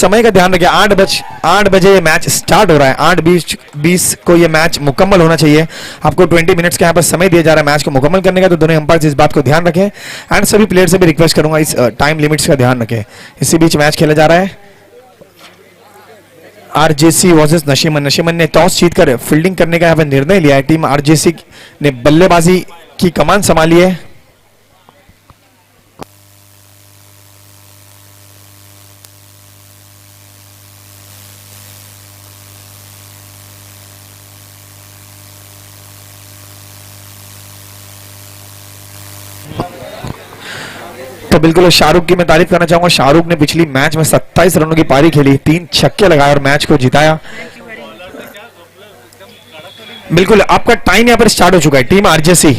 समय का ध्यान रखिए। 8 बजे ये मैच स्टार्ट हो रहा है। 8:20 को ये मैच मुकम्मल होना चाहिए। आपको 20 मिनट्स का यहाँ पर समय दिया जा रहा है मैच को मुकम्मल करने का, तो दोनों अंपायर इस बात को ध्यान रखें। एंड सभी प्लेयर से भी रिक्वेस्ट करूंगा इस टाइम लिमिट्स का ध्यान रखें। इसी बीच मैच खेला जा रहा है। RJC versus Nashiman. नशीमन ने टॉस जीतकर फील्डिंग करने का यहाँ पर निर्णय लिया है। टीम आरजेसी ने बल्लेबाजी की कमान संभाली है। तो बिल्कुल शाहरुख की मैं तारीफ करना चाहूंगा। शाहरुख ने पिछली मैच में 27 रनों की पारी खेली, 3 छक्के लगाए और मैच को जिताया। बिल्कुल आपका टाइम यहां पर स्टार्ट हो चुका है। टीम आरजेसी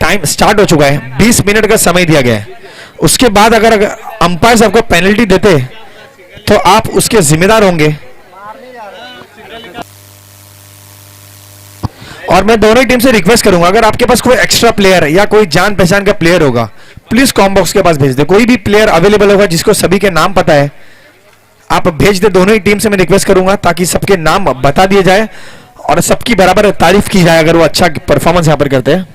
टाइम स्टार्ट हो चुका है। 20 मिनट का समय दिया गया है। उसके बाद अगर अंपायर आपको पेनल्टी देते तो आप उसके जिम्मेदार होंगे। और मैं दोनों ही टीम से रिक्वेस्ट करूंगा, अगर आपके पास कोई एक्स्ट्रा प्लेयर या कोई जान पहचान का प्लेयर होगा, प्लीज कॉम बॉक्स के पास भेज दे। कोई भी प्लेयर अवेलेबल होगा जिसको सभी के नाम पता है, आप भेज दे। दोनों ही टीम से मैं रिक्वेस्ट करूंगा ताकि सबके नाम बता दिए जाए और सबकी बराबर तारीफ की जाए अगर वो अच्छा परफॉर्मेंस यहां पर करते हैं।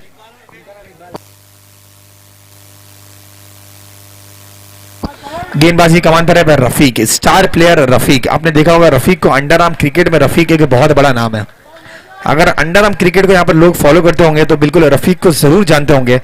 गेंदबाजी कमान पर है रफीक, स्टार प्लेयर रफीक। आपने देखा होगा रफीक को अंडर आर्म क्रिकेट में रफीक एक बहुत बड़ा नाम है। अगर अंडर आर्म क्रिकेट को यहां पर लोग फॉलो करते होंगे तो बिल्कुल रफीक को जरूर जानते होंगे।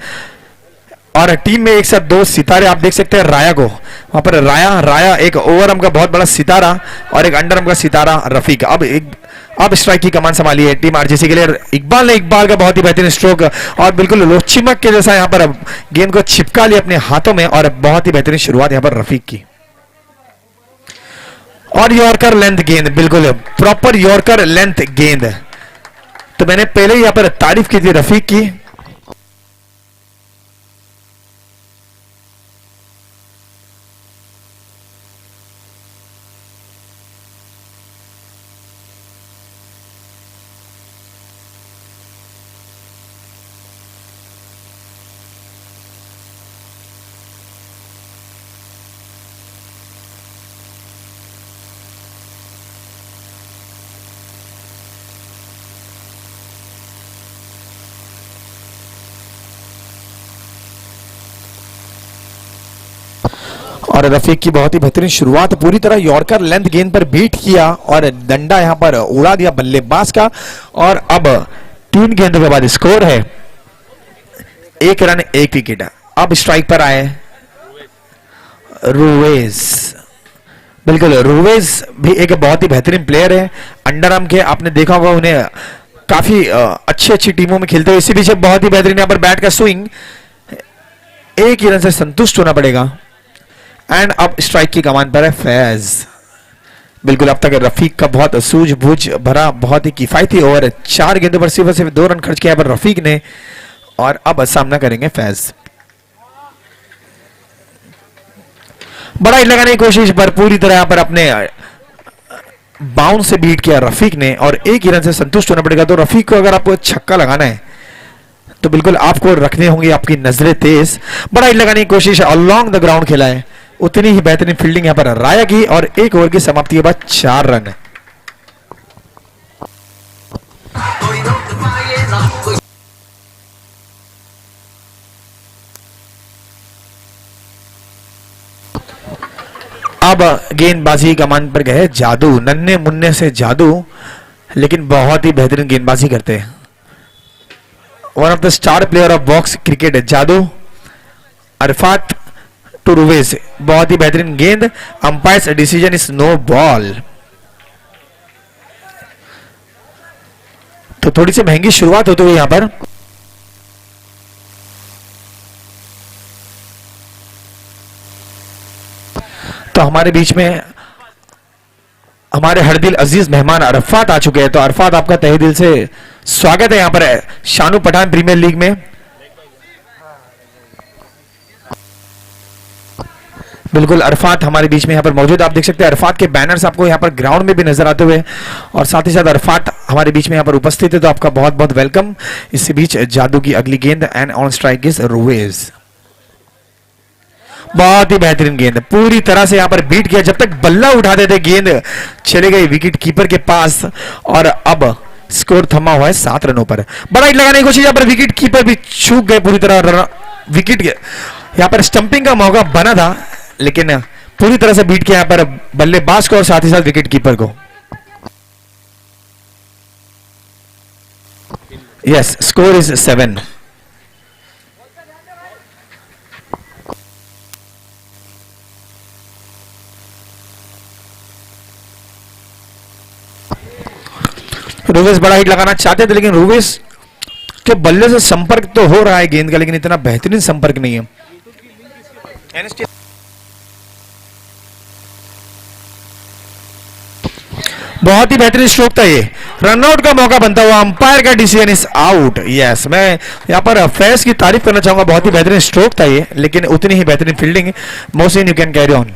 और टीम में एक साथ 2 सितारे आप देख सकते हैं। राया को वहां पर राया एक ओवर आर्म का बहुत बड़ा सितारा और एक अंडर आर्म का सितारा रफीक। अब स्ट्राइक की कमान संभाली है टीम आरजेसी के लिए। इकबाल का बहुत ही बेहतरीन स्ट्रोक और बिल्कुल चिमक के जैसा यहां पर गेंद को चिपका लिया अपने हाथों में और बहुत ही बेहतरीन शुरुआत यहां पर रफीक की। और यॉर्कर लेंथ गेंद, बिल्कुल प्रॉपर यॉर्कर लेंथ गेंद। तो मैंने पहले ही यहां पर तारीफ की थी रफीक की। और रफीक की बहुत ही बेहतरीन शुरुआत, पूरी तरह यॉर्कर लेंथ गेंद पर बीट किया और डंडा यहां पर उड़ा दिया बल्लेबाज का। और अब 3 गेंदों के बाद स्कोर है 1 रन 1 विकेट। अब स्ट्राइक पर आए रूवेज। बिल्कुल रूवेज भी एक बहुत ही बेहतरीन प्लेयर है अंडर आर्म के। आपने देखा होगा उन्हें काफी अच्छी टीमों में खेलते हुए। इसी बीच बहुत ही बेहतरीन यहां पर बैट का स्विंग, 1 ही रन से संतुष्ट होना पड़ेगा। एंड अब स्ट्राइक की कमान पर है फैज। बिल्कुल अब तक रफीक का बहुत सूझबूझ भरा बहुत ही किफायती ओवर, 4 गेंदों पर सिर्फ 2 रन खर्च किया पर रफीक ने। और अब सामना करेंगे फैज। बड़ा ही लगाने की कोशिश पर पूरी तरह यहां पर अपने बाउंस से बीट किया रफीक ने और 1 ही रन से संतुष्ट होना पड़ेगा। तो रफीक को अगर आपको छक्का लगाना है तो बिल्कुल आपको रखने होंगी आपकी नजरें तेज। बड़ा ही लगाने की कोशिश अलोंग द ग्राउंड खेला है, उतनी ही बेहतरीन फील्डिंग यहां पर राया की। और 1 ओवर की समाप्ति के बाद 4 रन। अब गेंदबाजी कमान पर गए जादू, नन्हे मुन्ने से जादू, लेकिन बहुत ही बेहतरीन गेंदबाजी करते हैं। One of the star player of box cricket जादू। अरफात टू रूवेज, बहुत ही बेहतरीन गेंद। Umpire's decision is no ball. तो थोड़ी सी महंगी शुरुआत होती हुई यहां पर। तो हमारे बीच में हमारे हर दिल अजीज मेहमान अरफात आ चुके हैं। तो अरफात आपका तहे दिल से स्वागत है यहां पर शानू पठान प्रीमियर लीग में। बिल्कुल अरफात हमारे बीच में यहां पर मौजूद, आप देख सकते हैं अरफात के बैनर्स आपको यहां पर ग्राउंड में भी नजर आते हुए और साथ ही साथ अरफात हमारे बीच में यहां पर उपस्थित है। तो आपका बहुत बहुत वेलकम। इसी बीच जादू की अगली गेंद एंड ऑन स्ट्राइक इज रूवेज। बहुत ही बेहतरीन गेंद, पूरी तरह से यहाँ पर बीट किया। जब तक बल्ला उठाते थे गेंद चले गए विकेट कीपर के पास और अब स्कोर थमा हुआ है 7 रनों पर। बड़ा हिट लगाने की कोशिश, यहाँ पर विकेट कीपर भी चूक गए पूरी तरह। विकेट यहाँ पर स्टंपिंग का मौका बना था लेकिन पूरी तरह से बीट किया यहाँ पर बल्लेबाज को और साथ ही साथ विकेट कीपर को। Yes, score is 7। रूवेस बड़ा हिट लगाना चाहते थे लेकिन रूवेस के बल्ले से संपर्क तो हो रहा है गेंद का, लेकिन इतना बेहतरीन संपर्क नहीं है। बहुत ही बेहतरीन स्ट्रोक था ये, रनआउट का मौका बनता हुआ, अंपायर का डिसीजन इज आउट। यस, मैं यहां पर फैज की तारीफ करना चाहूंगा, बहुत ही बेहतरीन स्ट्रोक था ये लेकिन उतनी ही बेहतरीन fielding. Mohsin, you can carry on.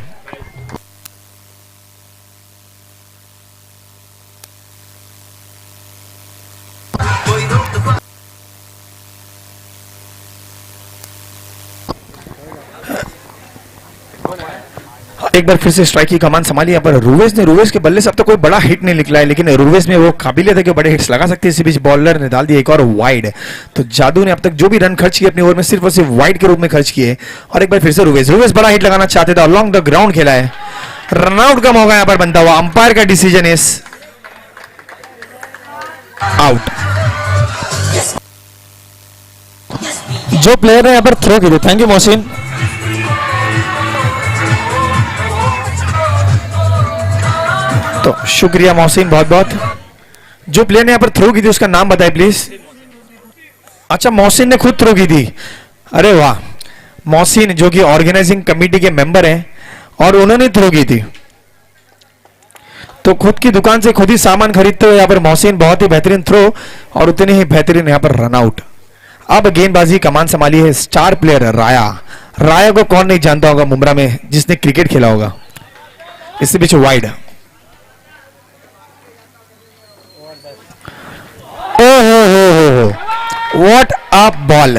एक बार फिर से स्ट्राइक की कमान संभाली यहाँ पर रूवेस ने। रूवेस के बल्ले से अब तक कोई बड़ा हिट नहीं निकला है लेकिन रूवेस में वो काबिलियत है कि बड़े हिट्स लगा सकते हैं। इसी बीच बॉलर ने डाल दिया एक और वाइड, तो जादू ने अब तक जो भी रन खर्च किए अपनी ओवर में सिर्फ और सिर्फ वाइड के रूप में खर्च किए। और एक बार फिर से रूवेस बड़ा हिट लगाना चाहते थे, अलॉन्ग द ग्राउंड खेला है, रनआउट का मौका यहाँ पर बनता हुआ, अंपायर का डिसीजन इज आउट। जो प्लेयर ने यहाँ पर थ्रो की थी, थैंक यू मोहसिन। तो शुक्रिया मोहसिन, बहुत बहुत। जो प्लेयर ने यहां पर थ्रो की थी उसका नाम बताए प्लीज। अच्छा, मोहसिन ने खुद थ्रो की थी, अरे वाह। मोहसिन जो कि ऑर्गेनाइजिंग कमेटी के मेंबर हैं और उन्होंने थ्रो की थी, तो खुद की दुकान से खुद ही सामान खरीदते हुए यहाँ पर मोहसिन बहुत ही बेहतरीन थ्रो और उतने ही बेहतरीन यहाँ पर रनआउट। अब गेंदबाजी कमान संभाली है स्टार प्लेयर राया। राया को कौन नहीं जानता होगा मुंब्रा में, जिसने क्रिकेट खेला होगा। इससे बीच wide, what a ball,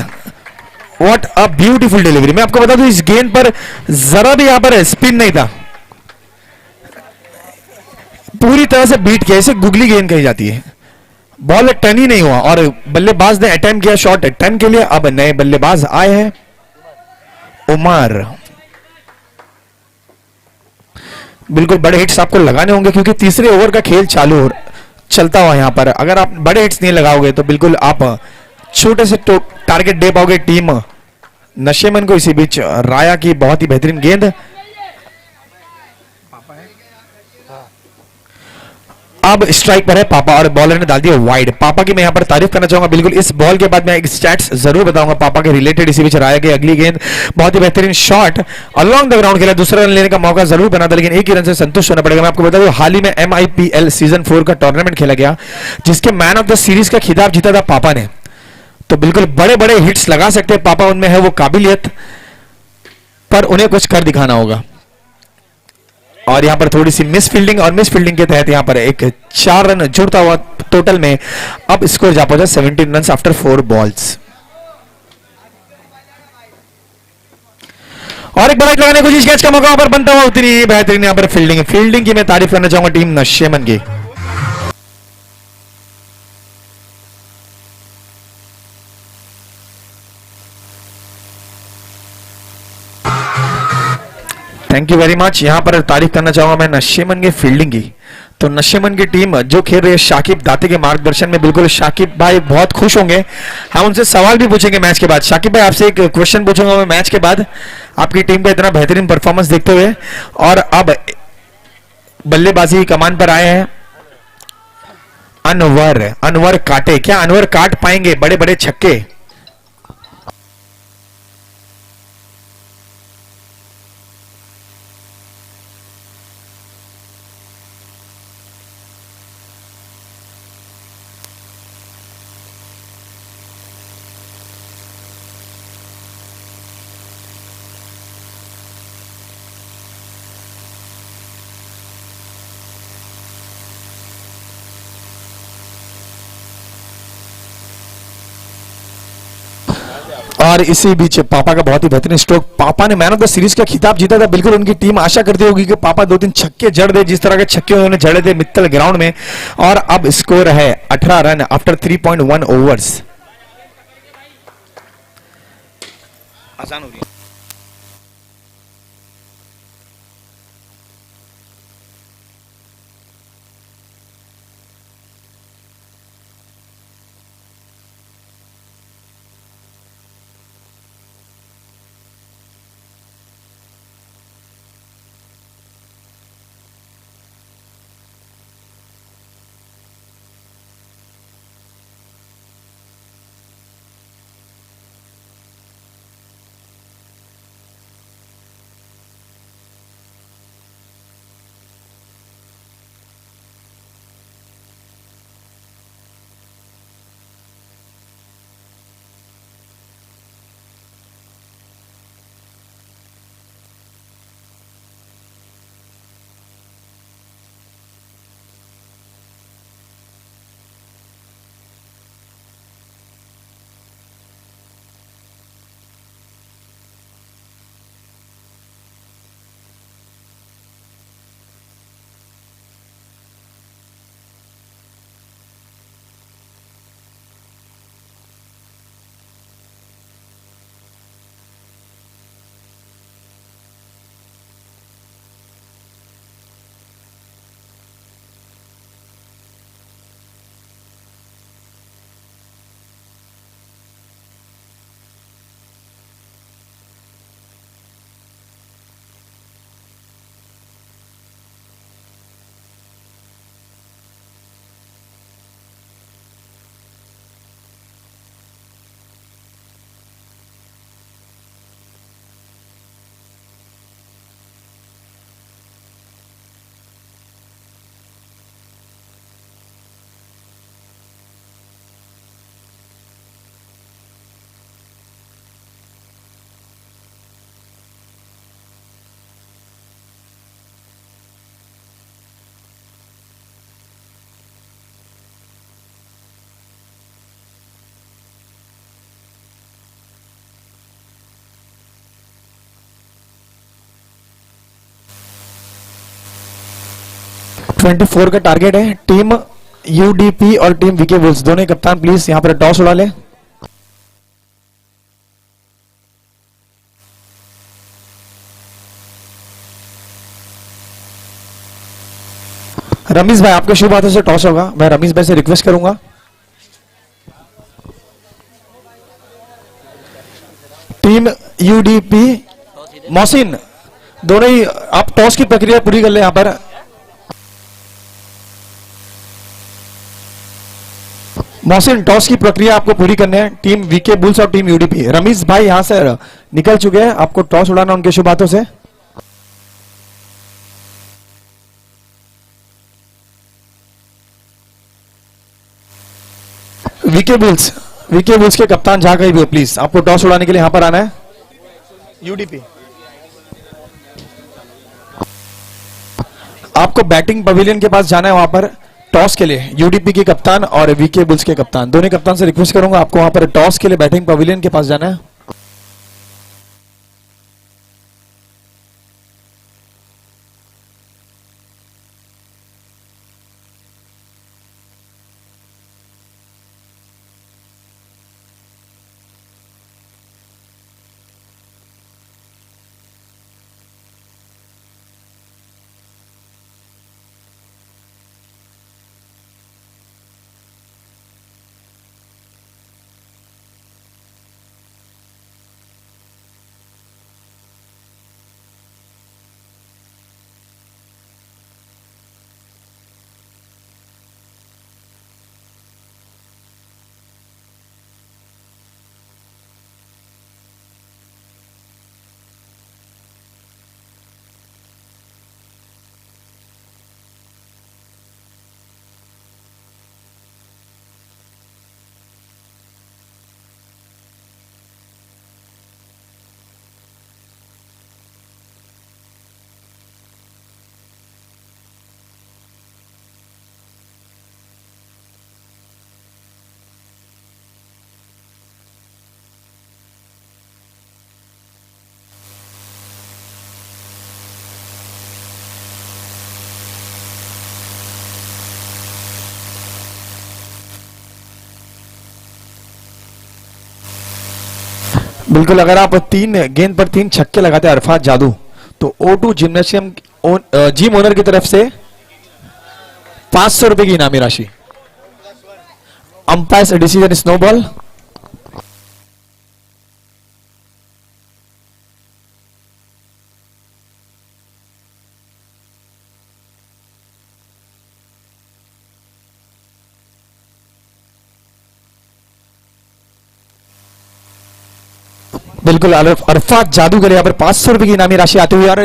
what a beautiful delivery. मैं आपको बता दूं इस गेंद पर जरा भी यहां पर स्पिन नहीं था, पूरी तरह से बीट किया। इसे गुगली गेंद कही जाती है, बॉल टर्न ही नहीं हुआ और बल्लेबाज ने अटेम्प्ट किया शॉट टर्न के लिए। अब नए बल्लेबाज आए हैं, उमर। बिल्कुल बड़े हिट्स आपको लगाने होंगे क्योंकि तीसरे ओवर का खेल चलता हुआ यहां पर। अगर आप बड़े हिट्स नहीं लगाओगे तो बिल्कुल आप छोटे से टारगेट दे पाओगे टीम नशेमन को। इसी बीच राया की बहुत ही बेहतरीन गेंद, अब स्ट्राइक पर है पापा और बॉलर ने डाल दिया वाइड। पापा की मैं यहां पर तारीफ करना चाहूंगा बिल्कुल। इस बॉल के बाद मैं एक स्टैट्स जरूर बताऊंगा पापा के रिलेटेड। इसी बीच राया की अगली गेंद, बहुत ही बेहतरीन शॉट, अलोंग द ग्राउंड खेला, दूसरा रन लेने का मौका जरूर बना था लेकिन एक ही रन से संतुष्ट होना पड़ेगा। मैं आपको बता दूं हाल ही में MIPL सीजन 4 का टूर्नामेंट खेला गया जिसके मैन ऑफ द सीरीज का खिताब जीता था पापा ने। तो बिल्कुल बड़े बड़े हिट्स लगा सकते हैं पापा, उनमें है वो काबिलियत, पर उन्हें कुछ कर दिखाना होगा। और यहां पर थोड़ी सी मिस फील्डिंग और मिस फील्डिंग के तहत यहां पर एक 4 रन जुड़ता हुआ टोटल में अब स्कोर जा पहुंचा 17 रन आफ्टर 4 बॉल्स। और एक बड़ा लगाने की कोशिश, कैच का मौका पर बनता हुआ, उतनी ही बेहतरीन यहां पर फील्डिंग की मैं तारीफ करना चाहूंगा टीम नशेमन की। Thank you very much. यहां पर तारीफ करना चाहूंगा मैं नशेमन के फील्डिंग की। तो नशेमन की टीम जो खेल रही है शाकिब दाते के मार्गदर्शन में, बिल्कुल शाकिब भाई बहुत खुश होंगे। हम उनसे सवाल भी पूछेंगे मैच के बाद। शाकिब भाई आपसे एक क्वेश्चन पूछूंगा मैं मैच के बाद, आपकी टीम का इतना बेहतरीन परफॉर्मेंस देखते हुए। और अब बल्लेबाजी कमान पर आए हैं अनवर काटे। क्या अनवर काट पाएंगे बड़े बड़े छक्के? और इसी बीच पापा का बहुत ही बेहतरीन स्ट्रोक, पापा ने मैन ऑफ द सीरीज का खिताब जीता था। बिल्कुल उनकी टीम आशा करती होगी कि पापा 2-3 छक्के जड़ दे, जिस तरह के छक्के उन्होंने जड़े थे मित्तल ग्राउंड में। और अब स्कोर है 18 रन आफ्टर 3.1 ओवर्स। आसान हो रही है। ट्वेंटी फोर का टारगेट है। टीम यूडीपी और टीम वीके बुल्स दोनों कप्तान प्लीज यहां पर टॉस उड़ा ले। रमीश भाई आपके शुभ हाथों से टॉस होगा, मैं रमीश भाई से रिक्वेस्ट करूंगा। टीम यूडीपी मोहसिन दोनों ही आप टॉस की प्रक्रिया पूरी कर ले यहां पर। मोहसिन टॉस की प्रक्रिया आपको पूरी करनी है। टीम वीके बुल्स और टीम यूडीपी, रमीश भाई यहां से निकल चुके हैं, आपको टॉस उड़ाना उनके शुभ हाथों से। वीके बुल्स के कप्तान जहां कहीं भी हो प्लीज आपको टॉस उड़ाने के लिए यहां पर आना है। यूडीपी आपको बैटिंग पवेलियन के पास जाना है, वहां पर टॉस के लिए यूडीपी के कप्तान और वीके बुल्स के कप्तान दोनों कप्तान से रिक्वेस्ट करूंगा, आपको वहां पर टॉस के लिए बैटिंग पवेलियन के पास जाना है। बिल्कुल, अगर आप 3 गेंद पर 3 छक्के लगाते हैं अरफात जादू, तो O2 जिम्नेशियम जिम ओनर की तरफ से 500 रुपए की इनामी राशि। Umpire decision snowball. बिल्कुल, अरफात जादू के लिए यहाँ पर 500 रुपए की इनामी राशि आती हुई, और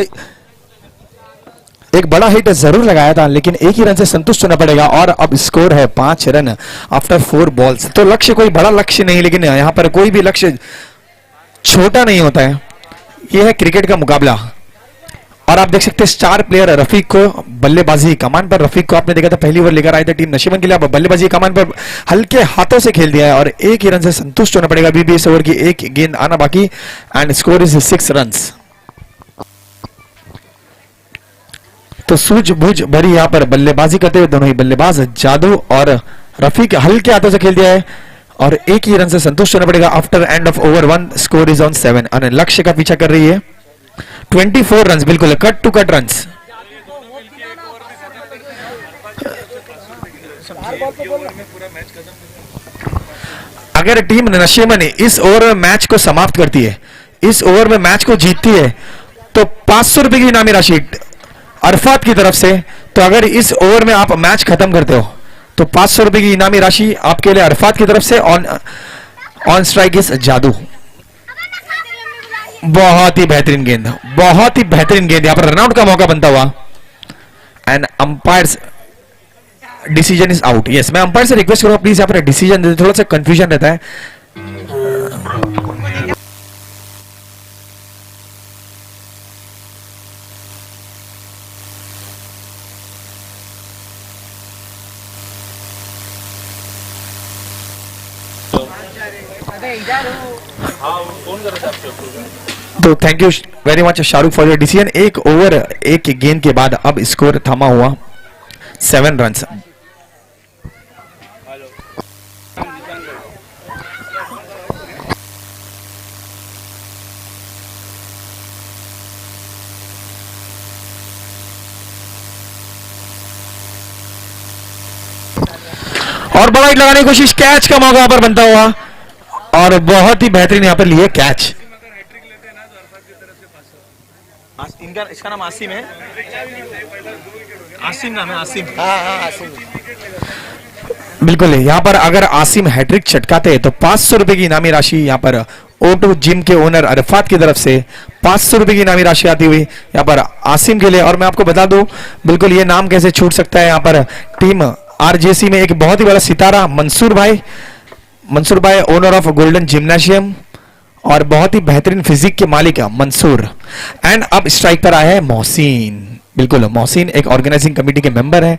एक बड़ा हिट जरूर लगाया था, लेकिन एक ही रन से संतुष्ट होना पड़ेगा। और अब स्कोर है 5 रन आफ्टर 4 बॉल्स। तो लक्ष्य कोई बड़ा लक्ष्य नहीं, लेकिन यहाँ पर कोई भी लक्ष्य छोटा नहीं होता है। यह है क्रिकेट का मुकाबला। और आप देख सकते हैं स्टार प्लेयर रफीक को बल्लेबाजी कमान पर, रफीक को आपने देखा था पहली ओवर लेकर आए थे टीम नशीबन के लिए, अब बल्लेबाजी कमान पर हल्के हाथों से खेल दिया है, और एक ही रन से संतुष्ट होना पड़ेगा। अभी भी इस ओवर की एक गेंद आना बाकी, एंड स्कोर इज 6 रन्स। तो सूझबूझ भरी यहां पर बल्लेबाजी करते हुए दोनों ही बल्लेबाज जादू और रफीक हल्के हाथों से खेल दिया है, और एक ही रन से संतुष्ट होना पड़ेगा after end of over 1। Score is on 7, और लक्ष्य का पीछा कर रही है 24 रन। बिल्कुल कट टू कट रन। अगर टीम नशीमन इस ओवर में मैच को समाप्त करती है, इस ओवर में मैच को जीतती है, तो 500 रुपए की इनामी राशि अरफात की तरफ से। तो अगर इस ओवर में आप मैच खत्म करते हो, तो 500 रुपए की इनामी राशि आपके लिए अरफात की तरफ से। ऑन स्ट्राइक इस जादू। बहुत ही बेहतरीन गेंद, बहुत ही बेहतरीन गेंद, यहां पर रनआउट का मौका बनता हुआ, and umpire decision is out. Yes, मैं अंपायर से रिक्वेस्ट करूंगा प्लीज यहां पर डिसीजन दे, थोड़ा सा कंफ्यूजन रहता है। तो thank you very much Shahrukh for your decision. एक ओवर एक गेंद के बाद अब स्कोर थमा हुआ 7 रन। और बड़ा हिट लगाने की कोशिश, कैच का मौका पर बनता हुआ, और बहुत ही बेहतरीन यहां पर लिए कैच। इनका इसका नाम आसिम है, आसिम नाम है, आसिम। हाँ आसिम। बिल्कुल, यहां पर अगर आसिम हैट्रिक चटकाते तो 500 रुपए की इनामी राशि यहां पर O2 जिम के ओनर अरफात की तरफ से 500 रुपए की इनामी राशि आती हुई यहां पर आसिम के लिए। और मैं आपको बता दूं, बिल्कुल ये नाम कैसे छूट सकता है, यहां पर टीम RJC में एक बहुत ही बड़ा सितारा मंसूर भाई ओनर ऑफ गोल्डन जिम्नेशियम, और बहुत ही बेहतरीन फिजिक के मालिक मंसूर। एंड अब स्ट्राइक पर आया है मोहसिन। बिल्कुल, मोहसिन एक ऑर्गेनाइजिंग कमेटी के मेंबर हैं,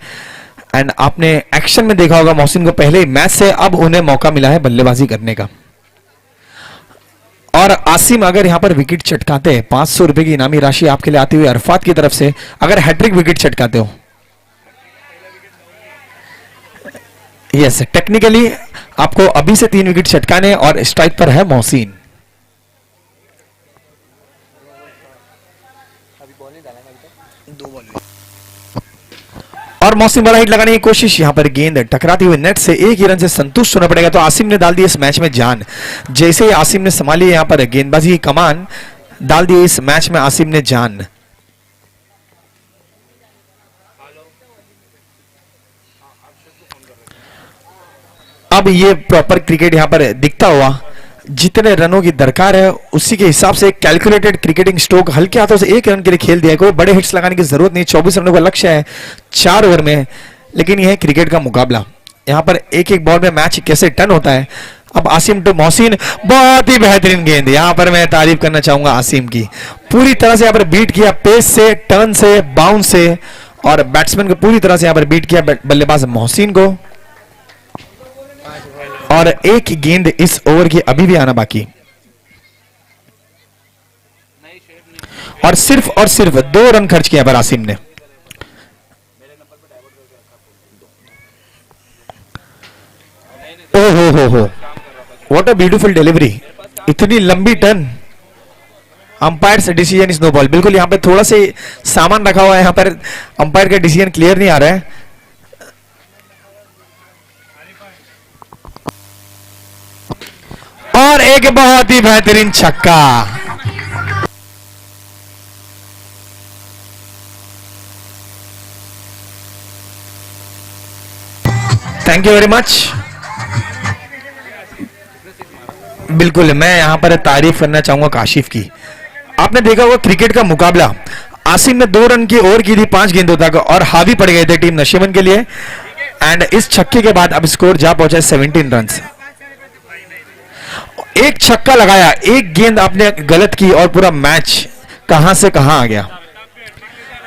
एंड आपने एक्शन में देखा होगा मोहसिन को पहले मैच से अब उन्हें मौका मिला है बल्लेबाजी करने का। और आसिम अगर यहां पर विकेट चटकाते, 500 रुपए की इनामी राशि आपके लिए आती हुई अरफात की तरफ से, अगर हैट्रिक विकेट चटकाते हो। यस, टेक्निकली आपको अभी से 3 विकेट चटकाने, और स्ट्राइक पर है मोहसिन। और मौसम बड़ा हिट लगाने की कोशिश, यहां पर गेंद टकराती हुई नेट से एक ही रन से संतुष्ट होना पड़ेगा। तो आसिम ने डाल दी इस मैच में जान। जैसे ही आसिम ने संभाली यहां पर गेंदबाजी की कमान, डाल दी इस मैच में आसिम ने जान। अब ये प्रॉपर क्रिकेट यहां पर दिखता हुआ, जितने रनों की दरकार है उसी के हिसाब से कैलकुलेटेड क्रिकेटिंग स्ट्रोक, हल्के हाथों से 1 रन के लिए खेल दिया है। कोई बड़े हिट्स लगाने की जरूरत नहीं, 24 रनों का लक्ष्य है 4 ओवर में, लेकिन यह है क्रिकेट का मुकाबला। यहां पर एक एक बॉल में मैच कैसे टर्न होता है। अब आसिम टू मोहसिन, बहुत ही बेहतरीन गेंद, यहां पर मैं तारीफ करना चाहूंगा आसिम की। पूरी तरह से यहां पर बीट किया, पेस से, टर्न से, बाउंस से, और बैट्समैन को पूरी तरह से यहां पर बीट किया बल्लेबाज मोहसिन को। और एक गेंद इस ओवर की अभी भी आना बाकी, और सिर्फ 2 रन खर्च किया पर आसिम ने। ओ हो व्हाट अ ब्यूटीफुल डिलीवरी। इतनी लंबी टर्न, अंपायर से डिसीजन इज नो बॉल। बिल्कुल यहाँ पे थोड़ा से सामान रखा हुआ है, यहाँ पर अंपायर का डिसीजन क्लियर नहीं आ रहा है। और एक बहुत ही बेहतरीन छक्का। Thank you very much. बिल्कुल मैं यहां पर तारीफ करना चाहूंगा काशिफ की। आपने देखा होगा क्रिकेट का मुकाबला, आसिम ने 2 रन की ओवर की थी 5 गेंदों तक और हावी पड़ गए थे टीम नशीमन के लिए। एंड इस छक्के के बाद अब स्कोर जा पहुंचा 17 रन। एक छक्का लगाया, एक गेंद आपने गलत की और पूरा मैच कहां से कहां आ गया।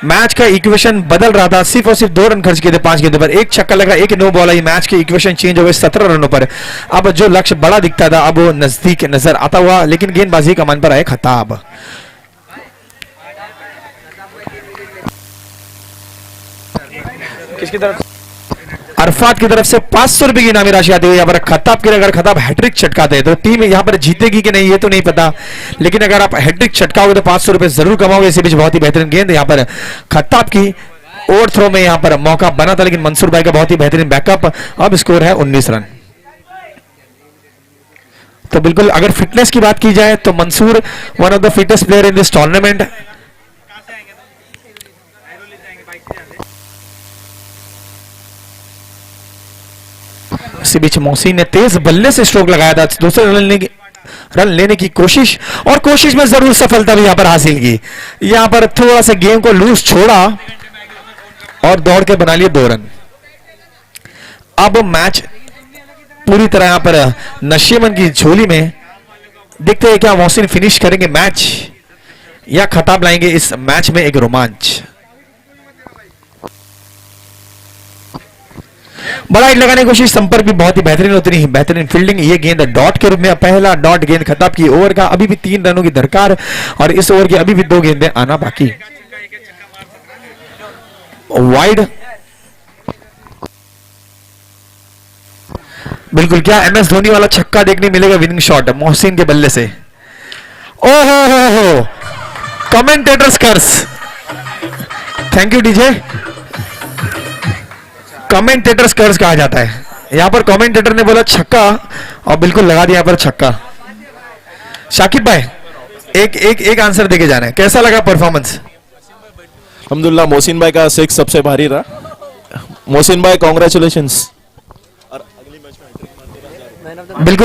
मैच का इक्वेशन बदल रहा था, सिर्फ और सिर्फ 2 रन खर्च किए थे 5 गेंदों पर, एक छक्का लगा, एक नो बॉल आई, मैच के इक्वेशन चेंज हो गए 17 रनों पर। अब जो लक्ष्य बड़ा दिखता था अब वो नजदीक नजर आता हुआ, लेकिन गेंदबाजी कमान पर आए खताब। किसकी तरफ? अरफात की तरफ से 500 रुपए की इनामी राशि आती हुई। यहाँ पर खताब के अगर खताब हैट्रिक चटकाते हैं तो टीम यहाँ पर जीतेगी कि नहीं ये तो नहीं पता, लेकिन अगर आप हैट्रिक चटकाओगे तो 500 रुपए जरूर कमाओगे। इसी बीच बहुत ही बेहतरीन गेंद यहाँ पर खताब की ओवर थ्रो में यहाँ पर मौका बना था, लेकिन मंसूर भाई का बहुत ही बेहतरीन बैकअप। अब स्कोर है 19 रन। तो बिल्कुल अगर फिटनेस की बात की जाए तो Mansoor one of the fittest player in this tournament. इसी बीच मोहसिन ने तेज बल्ले से स्ट्रोक लगाया था, दूसरे रन लेने की कोशिश, और कोशिश में जरूर सफलता भी यहां पर हासिल की। यहां पर थोड़ा सा गेम को लूज छोड़ा और दौड़ के बना लिए 2 रन। अब मैच पूरी तरह यहां पर नशीमन की झोली में। देखते हैं क्या मोहसिन फिनिश करेंगे मैच या खताब लाएंगे इस मैच में एक रोमांच। बड़ा हिट लगाने की कोशिश, संपर्क भी बहुत ही बेहतरीन होती नहीं, बेहतरीन फील्डिंग। ये गेंद डॉट के रूप में, पहला डॉट गेंद खताब की ओवर का। अभी भी 3 रनों की दरकार और इस ओवर की अभी भी 2 गेंदें आना बाकी। वाइड, बिल्कुल क्या एमएस धोनी वाला छक्का देखने मिलेगा, विनिंग शॉट मोहसिन के बल्ले से। ओहो हो, commentator's curse. Thank you DJ. Commentator's curse कहा जाता है। यहां पर कमेंटेटर ने बोला छक्का और बिल्कुल लगा दिया यहां पर छक्का। शाकिब भाई एक आंसर देके जाना है, कैसा लगा परफॉर्मेंस? अल्हम्दुलिल्लाह मोहसिन भाई का 6 सबसे भारी रहा। मोहसिन भाई कांग्रेचुलेशंस। बिल्कुल